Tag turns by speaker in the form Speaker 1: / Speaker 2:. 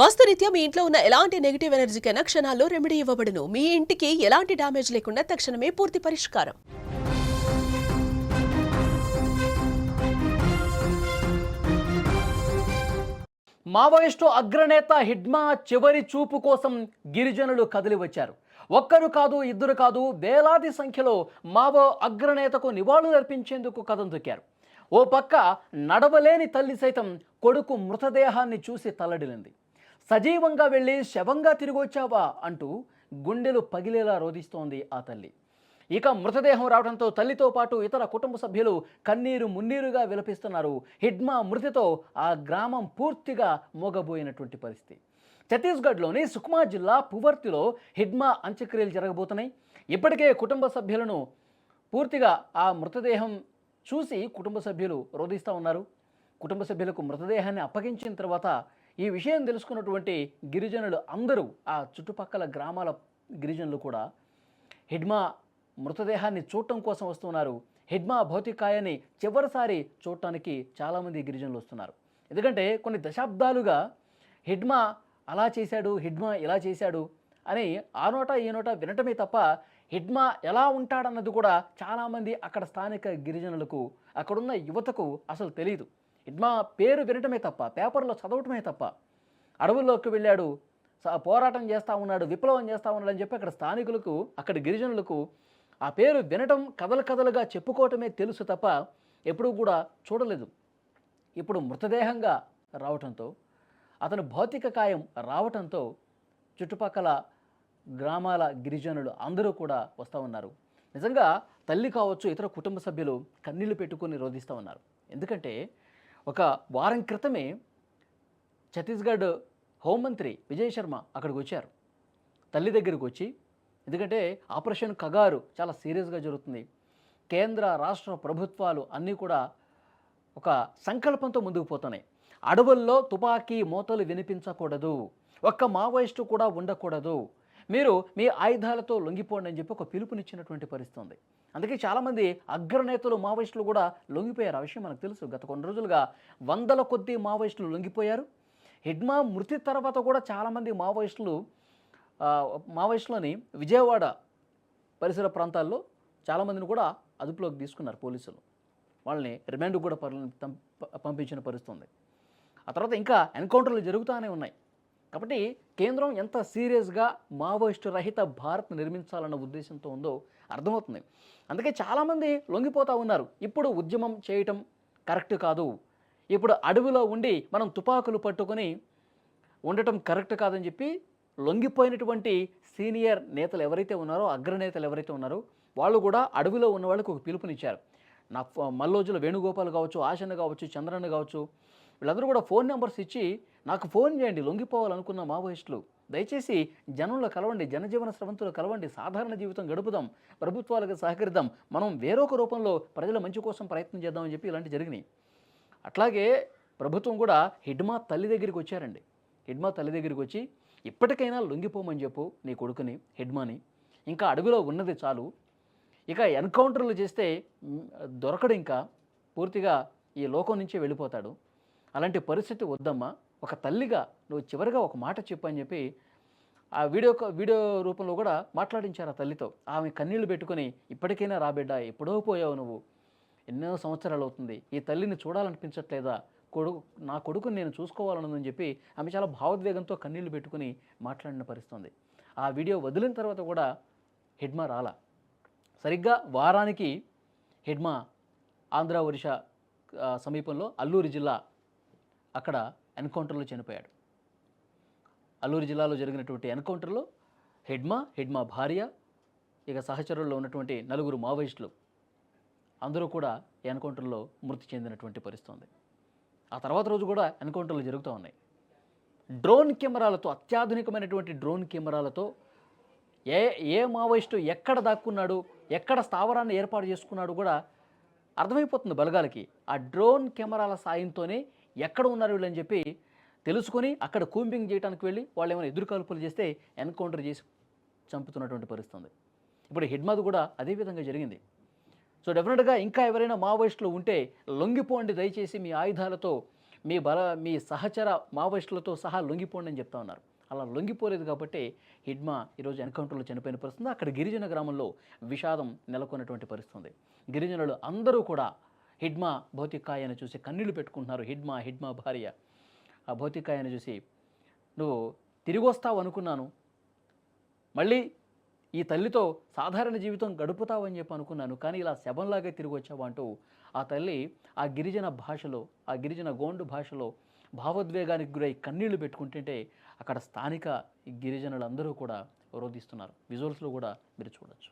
Speaker 1: వాస్తురీత్యా మీ ఇంట్లో ఉన్న ఎలాంటి నెగిటివ్ ఎనర్జీకైనా క్షణాల్లో రెమెడీ ఇవ్వబడును. మీ ఇంటికి ఎలాంటి డ్యామేజ్ లేకుండా తక్షణమే పూర్తి పరిష్కారం.
Speaker 2: మావోయిస్టు అగ్రనేత హిడ్మా చివరి చూపు కోసం గిరిజనులు కదిలి వచ్చారు. ఒక్కరు కాదు, ఇద్దరు కాదు, వేలాది సంఖ్యలో మావో అగ్రనేతకు నివాళులు అర్పించేందుకు కదం తొక్కారు. ఓ పక్క నడవలేని తల్లి సైతం కొడుకు మృతదేహాన్ని చూసి తల్లడిల్లింది. సజీవంగా వెళ్ళి శవంగా తిరిగి వచ్చావా అంటూ గుండెలు పగిలేలా రోధిస్తోంది ఆ తల్లి. ఇక మృతదేహం రావడంతో తల్లితో పాటు ఇతర కుటుంబ సభ్యులు కన్నీరు మున్నీరుగా విలపిస్తున్నారు. హిడ్మా మృతితో ఆ గ్రామం పూర్తిగా మోగబోయినటువంటి పరిస్థితి. ఛత్తీస్గఢ్లోని సుక్మా జిల్లా పువర్తిలో హిడ్మా అంత్యక్రియలు జరగబోతున్నాయి. ఇప్పటికే కుటుంబ సభ్యులను పూర్తిగా ఆ మృతదేహం చూసి కుటుంబ సభ్యులు రోధిస్తూ ఉన్నారు. కుటుంబ సభ్యులకు మృతదేహాన్ని అప్పగించిన తర్వాత ఈ విషయం తెలుసుకున్నటువంటి గిరిజనులు అందరూ, ఆ చుట్టుపక్కల గ్రామాల గిరిజనులు కూడా హిడ్మా మృతదేహాన్ని చూడటం కోసం వస్తున్నారు. హిడ్మా భౌతికాయాన్ని చివరిసారి చూడటానికి చాలామంది గిరిజనులు వస్తున్నారు. ఎందుకంటే కొన్ని దశాబ్దాలుగా హిడ్మా అలా చేశాడు, హిడ్మా ఇలా చేశాడు అని ఆ నోట ఈ నోట వినటమే తప్ప హిడ్మా ఎలా ఉంటాడన్నది కూడా చాలామంది అక్కడ స్థానిక గిరిజనులకు, అక్కడున్న యువతకు అసలు తెలియదు. హిడ్మా పేరు వినటమే తప్ప, పేపర్లో చదవటమే తప్ప, అడవుల్లోకి వెళ్ళాడు, పోరాటం చేస్తూ ఉన్నాడు, విప్లవం చేస్తూ ఉన్నాడు అని చెప్పి అక్కడ స్థానికులకు, అక్కడ గిరిజనులకు ఆ పేరు వినటం, కథలు కథలుగా చెప్పుకోవటమే తెలుసు తప్ప ఎప్పుడూ కూడా చూడలేదు. ఇప్పుడు మృతదేహంగా రావటంతో, అతను భౌతిక కాయం రావటంతో చుట్టుపక్కల గ్రామాల గిరిజనులు అందరూ కూడా వస్తూ ఉన్నారు. నిజంగా తల్లి కావచ్చు, ఇతర కుటుంబ సభ్యులు కన్నీళ్లు పెట్టుకొని రోధిస్తూ ఉన్నారు. ఎందుకంటే ఒక వారం క్రితమే ఛత్తీస్గఢ్ హోంమంత్రి విజయ్ శర్మ అక్కడికి వచ్చారు, తల్లి దగ్గరికి వచ్చి. ఎందుకంటే ఆపరేషన్ కగారు చాలా సీరియస్గా జరుగుతుంది. కేంద్ర రాష్ట్ర ప్రభుత్వాలు అన్నీ కూడా ఒక సంకల్పంతో ముందుకు పోతున్నాయి. అడవుల్లో తుపాకీ మోతలు వినిపించకూడదు, ఒక్క మావోయిస్టు కూడా ఉండకూడదు, మీరు మీ ఆయుధాలతో లొంగిపోండి అని చెప్పి ఒక పిలుపునిచ్చినటువంటి పరిస్థితి ఉంది. అందుకే చాలామంది అగ్రనేతలు మావోయిస్టులు కూడా లొంగిపోయారు. ఆ విషయం మనకు తెలుసు. గత కొన్ని రోజులుగా వందల కొద్దీ మావోయిస్టులు లొంగిపోయారు. హిడ్మా మృతి తర్వాత కూడా చాలామంది మావోయిస్టులని విజయవాడ పరిసర ప్రాంతాల్లో చాలామందిని కూడా అదుపులోకి తీసుకున్నారు పోలీసులు. వాళ్ళని రిమాండ్కు కూడా పంపించిన పరిస్థితి ఉంది. ఆ తర్వాత ఇంకా ఎన్కౌంటర్లు జరుగుతూనే ఉన్నాయి. కాబట్టి కేంద్రం ఎంత సీరియస్గా మావోయిస్టు రహిత భారత్ నిర్మించాలన్న ఉద్దేశంతో ఉందో అర్థమవుతుంది. అందుకే చాలామంది లొంగిపోతూ ఉన్నారు. ఇప్పుడు ఉద్యమం చేయటం కరెక్ట్ కాదు, ఇప్పుడు అడవిలో ఉండి మనం తుపాకులు పట్టుకొని ఉండటం కరెక్ట్ కాదని చెప్పి లొంగిపోయినటువంటి సీనియర్ నేతలు ఎవరైతే ఉన్నారో, అగ్రనేతలు ఎవరైతే ఉన్నారో వాళ్ళు కూడా అడవిలో ఉన్న వాళ్ళకు ఒక పిలుపునిచ్చారు. నా మల్లోజుల వేణుగోపాల్ కావచ్చు, ఆశన్న కావచ్చు, చంద్రన్న కావచ్చు, వీళ్ళందరూ కూడా ఫోన్ నెంబర్స్ ఇచ్చి నాకు ఫోన్ చేయండి, లొంగిపోవాలనుకున్న మావోయిస్టులు దయచేసి జనంలో కలవండి, జనజీవన స్రవంతులు కలవండి, సాధారణ జీవితం గడుపుదాం, ప్రభుత్వాలకు సహకరిద్దాం, మనం వేరొక రూపంలో ప్రజల మంచి కోసం ప్రయత్నం చేద్దామని చెప్పి ఇలాంటివి జరిగినాయి. అట్లాగే ప్రభుత్వం కూడా హిడ్మా తల్లి దగ్గరికి వచ్చారండి. హిడ్మా తల్లి దగ్గరికి వచ్చి ఇప్పటికైనా లొంగిపోమని చెప్పు నీ కొడుకుని, హిడ్మాని, ఇంకా అడవిలో ఉన్నది చాలు, ఇక ఎన్కౌంటర్లు చేస్తే దొరకడు, ఇంకా పూర్తిగా ఈ లోకం నుంచే వెళ్ళిపోతాడు, అలాంటి పరిస్థితి వద్దమ్మా, ఒక తల్లిగా నువ్వు చివరిగా ఒక మాట చెప్పు అని చెప్పి ఆ వీడియో రూపంలో కూడా మాట్లాడించారు ఆ తల్లితో. ఆమె కన్నీళ్లు పెట్టుకొని ఇప్పటికైనా రాబిడ్డ, ఎప్పుడో పోయావు నువ్వు, ఎన్నో సంవత్సరాలు అవుతుంది, ఈ తల్లిని చూడాలనిపించట్లేదా, నా కొడుకుని నేను చూసుకోవాలన్నదని చెప్పి ఆమె చాలా భావోద్వేగంతో కన్నీళ్లు పెట్టుకుని మాట్లాడిన పరిస్థితుంది. ఆ వీడియో వదిలిన తర్వాత కూడా హిడ్మా రాలా. సరిగ్గా వారానికి హిడ్మా ఆంధ్ర ఒరిస్సా సమీపంలో అల్లూరి జిల్లా అక్కడ ఎన్కౌంటర్లో చనిపోయాడు. అల్లూరి జిల్లాలో జరిగినటువంటి ఎన్కౌంటర్లో హిడ్మా భార్య, ఇక సహచరుల్లో ఉన్నటువంటి 4 మావోయిస్టులు అందరూ కూడా ఎన్కౌంటర్లో మృతి చెందినటువంటి పరిస్థితి ఉంది. ఆ తర్వాత రోజు కూడా ఎన్కౌంటర్లు జరుగుతూ ఉన్నాయి. డ్రోన్ కెమెరాలతో, అత్యాధునికమైనటువంటి డ్రోన్ కెమెరాలతో ఏ మావోయిస్టు ఎక్కడ దాక్కున్నాడు, ఎక్కడ స్థావరాన్ని ఏర్పాటు చేసుకున్నాడు కూడా అర్థమైపోతుంది బలగాలకి. ఆ డ్రోన్ కెమెరాల సాయంతోనే ఎక్కడ ఉన్నారు వీళ్ళని చెప్పి తెలుసుకొని అక్కడ కూంబింగ్ చేయడానికి వెళ్ళి వాళ్ళు ఏమైనా ఎదురుకాల్పులు చేస్తే ఎన్కౌంటర్ చేసి చంపుతున్నటువంటి పరిస్థితి. ఇప్పుడు హిడ్మాది కూడా అదే విధంగా జరిగింది. సో డెఫినెట్గా ఇంకా ఎవరైనా మావోయిస్టులు ఉంటే లొంగిపోండి దయచేసి, మీ ఆయుధాలతో మీ సహచర మావోయిస్టులతో సహా లొంగిపోండి అని చెప్తా ఉన్నారు. అలా లొంగిపోలేదు కాబట్టి హిడ్మా ఈరోజు ఎన్కౌంటర్లో చనిపోయిన పరిస్థితి. అక్కడ గిరిజన గ్రామంలో విషాదం నెలకొన్నటువంటి పరిస్థితి ఉంది. గిరిజనులు అందరూ కూడా హిడ్మా భౌతికాయాన్ని చూసి కన్నీళ్లు పెట్టుకుంటున్నారు. హిడ్మా భార్య ఆ భౌతికాయాన్ని చూసి, నువ్వు తిరిగి వస్తావు అనుకున్నాను, మళ్ళీ ఈ తల్లితో సాధారణ జీవితం గడుపుతావని చెప్పి అనుకున్నాను, కానీ ఇలా శవంలాగా తిరిగి వచ్చావు అంటూ ఆ తల్లి ఆ గిరిజన భాషలో, ఆ గిరిజన గోండు భాషలో భావోద్వేగానికి గురై కన్నీళ్లు పెట్టుకుంటుంటే అక్కడ స్థానిక గిరిజనులందరూ కూడా రోధిస్తున్నారు. విజువల్స్లో కూడా మీరు చూడొచ్చు.